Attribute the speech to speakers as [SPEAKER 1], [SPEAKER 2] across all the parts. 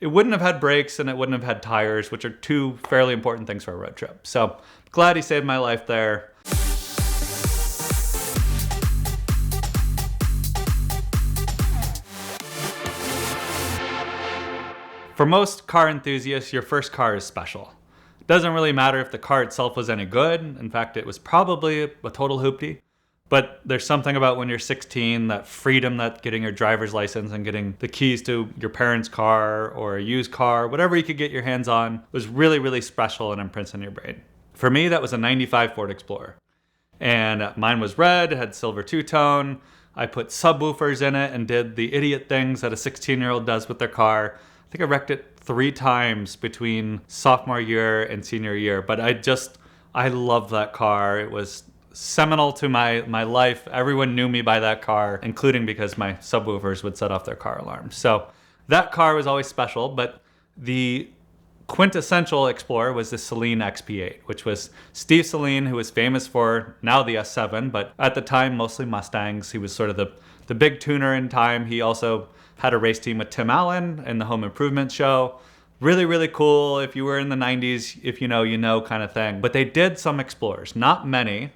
[SPEAKER 1] It wouldn't have had brakes and it wouldn't have had tires, which are two fairly important things for a road trip. So glad he saved my life there. For most car enthusiasts, your first car is special. It doesn't really matter if the car itself was any good. In fact, it was probably a total hoopty. But there's something about when you're 16, that freedom that getting your driver's license and getting the keys to your parents' car or a used car, whatever you could get your hands on, was really, really special and imprints in your brain. For me, that was a 95 Ford Explorer. And mine was red, it had silver two-tone. I put subwoofers in it and did the idiot things that a 16-year-old does with their car. I think I wrecked it 3 times between sophomore year and senior year. But I love that car. It was seminal to my life. Everyone knew me by that car, including because my subwoofers would set off their car alarms. So that car was always special, but the quintessential Explorer was the Saleen XP8, which was Steve Saleen, who was famous for now the S7, but at the time mostly Mustangs. He was sort of the big tuner in time. He also had a race team with Tim Allen in the Home Improvement show. Really, really cool. If you were in the 90s, if you know kind of thing. But they did some Explorers, not many.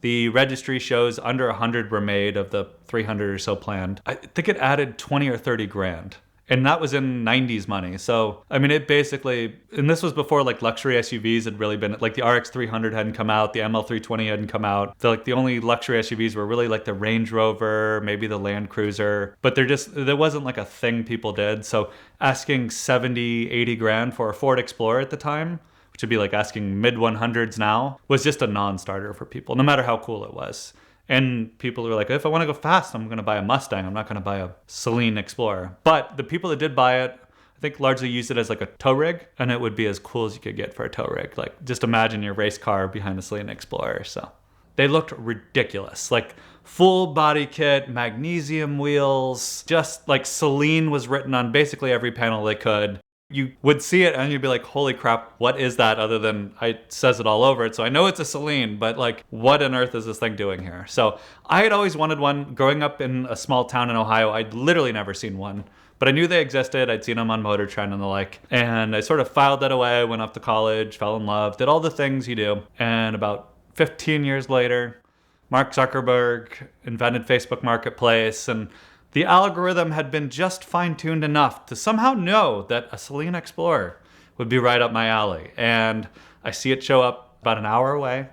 [SPEAKER 1] The registry shows under 100 were made of the 300 or so planned. I think it added 20 or 30 grand. And that was in 90s money. So, I mean, it basically, and this was before like luxury SUVs had really been, like the RX 300 hadn't come out, the ML 320 hadn't come out. The only luxury SUVs were really like the Range Rover, maybe the Land Cruiser, but there wasn't like a thing people did. So asking 70, 80 grand for a Ford Explorer at the time, which would be like asking mid 100s now, was just a non-starter for people, no matter how cool it was. And people are like, if I want to go fast, I'm going to buy a Mustang. I'm not going to buy a Saleen Explorer. But the people that did buy it, I think largely used it as like a tow rig, and it would be as cool as you could get for a tow rig. Like, just imagine your race car behind a Saleen Explorer. So they looked ridiculous. Like full body kit, magnesium wheels, just like Saleen was written on basically every panel they could. You would see it and you'd be like, holy crap, what is that, other than it says it all over it. So I know it's a Saleen, but like, what on earth is this thing doing here? So I had always wanted one. Growing up in a small town in Ohio, I'd literally never seen one, but I knew they existed. I'd seen them on Motor Trend and the like. And I sort of filed that away, went off to college, fell in love, did all the things you do. And about 15 years later, Mark Zuckerberg invented Facebook Marketplace, and the algorithm had been just fine-tuned enough to somehow know that a Saleen Explorer would be right up my alley. And I see it show up about an hour away,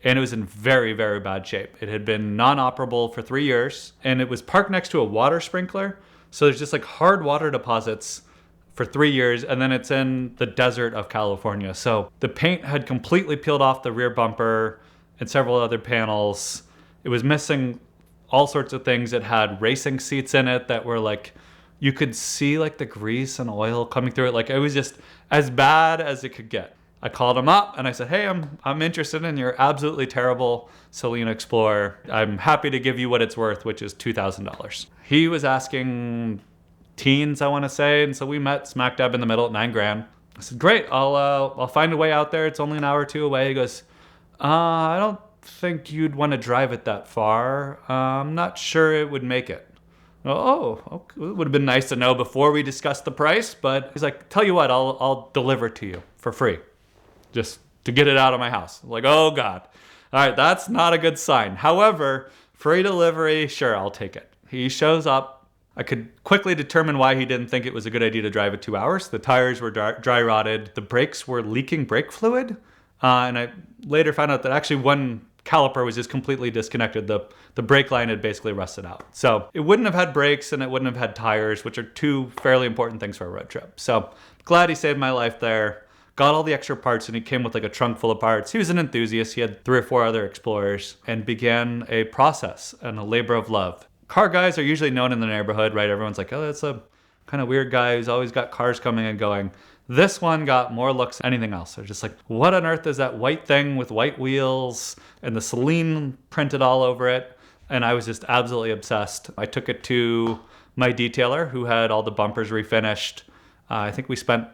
[SPEAKER 1] and it was in very, very bad shape. It had been non-operable for 3 years, and it was parked next to a water sprinkler. So there's just like hard water deposits for 3 years, and then it's in the desert of California. So the paint had completely peeled off the rear bumper and several other panels. It was missing all sorts of things. It had racing seats in it that were like, you could see like the grease and oil coming through it. Like, it was just as bad as it could get. I called him up and I said, hey, I'm interested in your absolutely terrible Saleen Explorer. I'm happy to give you what it's worth, which is $2,000. He was asking teens, I want to say. And so we met smack dab in the middle at 9 grand. I said, great, I'll find a way out there. It's only an hour or two away. He goes, I don't think you'd want to drive it that far. I'm not sure it would make it. Oh, okay. It would have been nice to know before we discussed the price, but he's like, tell you what, I'll deliver it to you for free, just to get it out of my house. I'm like, oh God. All right, that's not a good sign. However, free delivery, sure, I'll take it. He shows up. I could quickly determine why he didn't think it was a good idea to drive it 2 hours. The tires were dry rotted. The brakes were leaking brake fluid. And I later found out that actually one caliper was just completely disconnected. The brake line had basically rusted out. So it wouldn't have had brakes and it wouldn't have had tires, which are two fairly important things for a road trip. So glad he saved my life there. Got all the extra parts, and he came with like a trunk full of parts. He was an enthusiast. He had 3 or 4 other Explorers, and began a process and a labor of love. Car guys are usually known in the neighborhood, right? Everyone's like, oh, that's a kind of weird guy who's always got cars coming and going. This one got more looks than anything else. They're just like, what on earth is that white thing with white wheels and the Saleen printed all over it? And I was just absolutely obsessed. I took it to my detailer who had all the bumpers refinished. I think we spent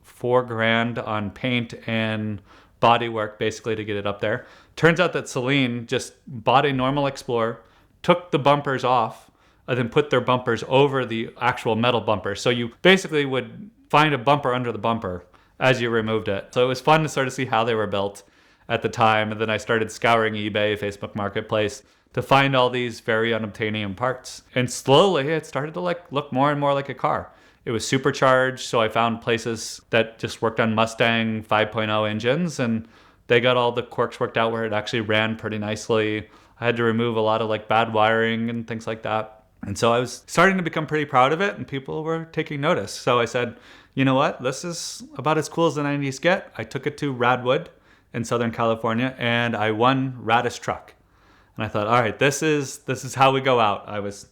[SPEAKER 1] $4 grand on paint and body work basically to get it up there. Turns out that Saleen just bought a normal Explorer, took the bumpers off, and then put their bumpers over the actual metal bumpers. So you basically would find a bumper under the bumper as you removed it. So it was fun to sort of see how they were built at the time. And then I started scouring eBay, Facebook Marketplace to find all these very unobtainium parts. And slowly it started to look more and more like a car. It was supercharged, so I found places that just worked on Mustang 5.0 engines, and they got all the quirks worked out where it actually ran pretty nicely. I had to remove a lot of bad wiring and things like that. And so I was starting to become pretty proud of it, and people were taking notice. So I said, you know what? This is about as cool as the 90s get. I took it to Radwood in Southern California, and I won Raddest Truck. And I thought, all right, this is how we go out. I was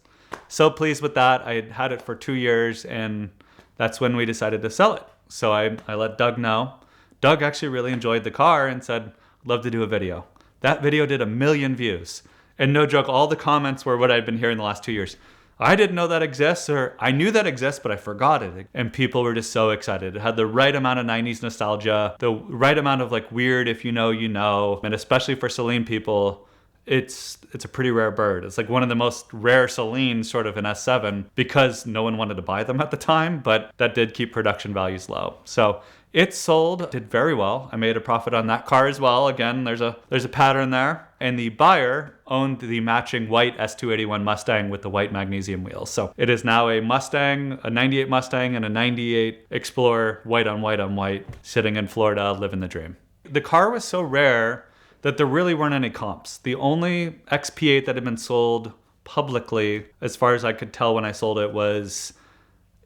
[SPEAKER 1] so pleased with that. I had it for 2 years, and that's when we decided to sell it. So I let Doug know. Doug actually really enjoyed the car and said, love to do a video. That video did 1 million views. And no joke, all the comments were what I'd been hearing the last 2 years. I didn't know that exists, or I knew that exists, but I forgot it. And people were just so excited. It had the right amount of 90s nostalgia, the right amount of weird, if you know, you know. And especially for Saleen people, it's a pretty rare bird. It's one of the most rare Saleens sort of in S7 because no one wanted to buy them at the time, but that did keep production values low. So it sold, did very well. I made a profit on that car as well. Again, there's a pattern there. And the buyer owned the matching white S281 Mustang with the white magnesium wheels. So it is now a Mustang, a 98 Mustang and a 98 Explorer, white on white on white, sitting in Florida, living the dream. The car was so rare that there really weren't any comps. The only XP8 that had been sold publicly, as far as I could tell when I sold it, was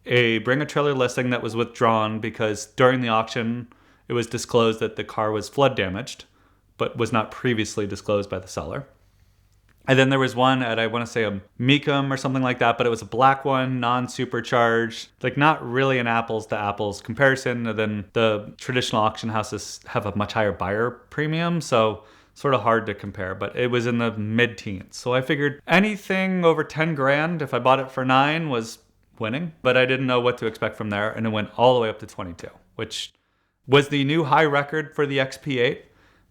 [SPEAKER 1] a Bring a Trailer listing that was withdrawn because during the auction, it was disclosed that the car was flood damaged, but was not previously disclosed by the seller. And then there was one at, I want to say a Mecum or something like that, but it was a black one, non-supercharged, not really an apples to apples comparison. And then the traditional auction houses have a much higher buyer premium, so sort of hard to compare, but it was in the mid-teens. So I figured anything over 10 grand, if I bought it for 9, was winning, but I didn't know what to expect from there. And it went all the way up to 22, which was the new high record for the XP8.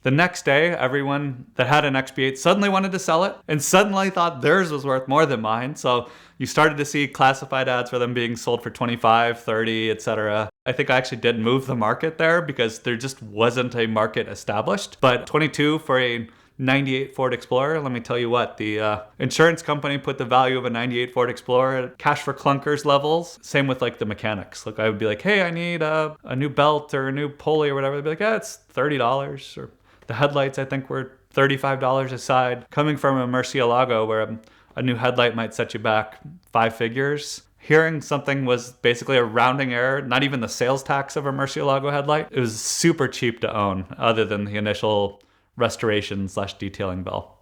[SPEAKER 1] The next day, everyone that had an XP8 suddenly wanted to sell it and suddenly thought theirs was worth more than mine. So you started to see classified ads for them being sold for 25, 30, etc. I think I actually did move the market there because there just wasn't a market established. But 22 for a 98 Ford Explorer, let me tell you what, the insurance company put the value of a 98 Ford Explorer at cash for clunkers levels. Same with the mechanics. I would be like, hey, I need a new belt or a new pulley or whatever. They'd be like, yeah, it's $30. Or the headlights, I think, were $35 a side. Coming from a Murcielago where a new headlight might set you back 5 figures, hearing something was basically a rounding error, not even the sales tax of a Murcielago headlight. It was super cheap to own other than the initial restoration/detailing bill.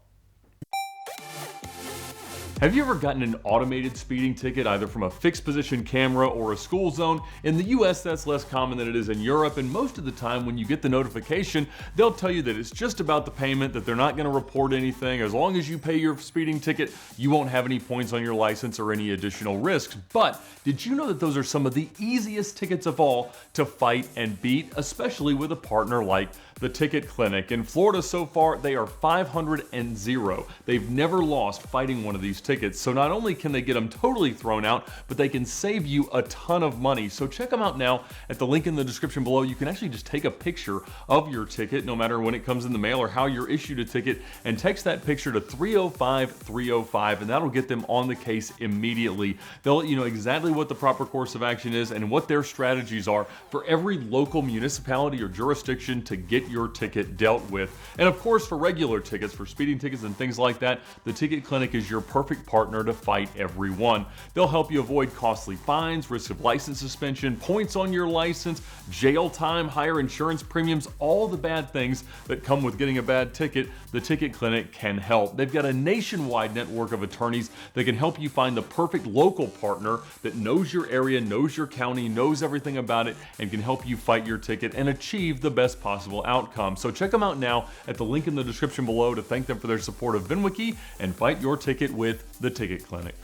[SPEAKER 2] Have you ever gotten an automated speeding ticket either from a fixed position camera or a school zone? In the US, that's less common than it is in Europe, and most of the time when you get the notification, they'll tell you that it's just about the payment, that they're not going to report anything. As long as you pay your speeding ticket, you won't have any points on your license or any additional risks. But did you know that those are some of the easiest tickets of all to fight and beat, especially with a partner like the Ticket Clinic? In Florida so far, they are 500-0. They've never lost fighting one of these tickets. So not only can they get them totally thrown out, but they can save you a ton of money. So check them out now at the link in the description below. You can actually just take a picture of your ticket, no matter when it comes in the mail or how you're issued a ticket, and text that picture to 305-305, and that'll get them on the case immediately. They'll let you know exactly what the proper course of action is and what their strategies are for every local municipality or jurisdiction to get your ticket dealt with. And of course, for regular tickets, for speeding tickets and things like that, the Ticket Clinic is your perfect partner to fight every one. They'll help you avoid costly fines, risk of license suspension, points on your license, jail time, higher insurance premiums, all the bad things that come with getting a bad ticket. The Ticket Clinic can help. They've got a nationwide network of attorneys that can help you find the perfect local partner that knows your area, knows your county, knows everything about it, and can help you fight your ticket and achieve the best possible outcome. So check them out now at the link in the description below to thank them for their support of VINwiki and fight your ticket with the Ticket Clinic.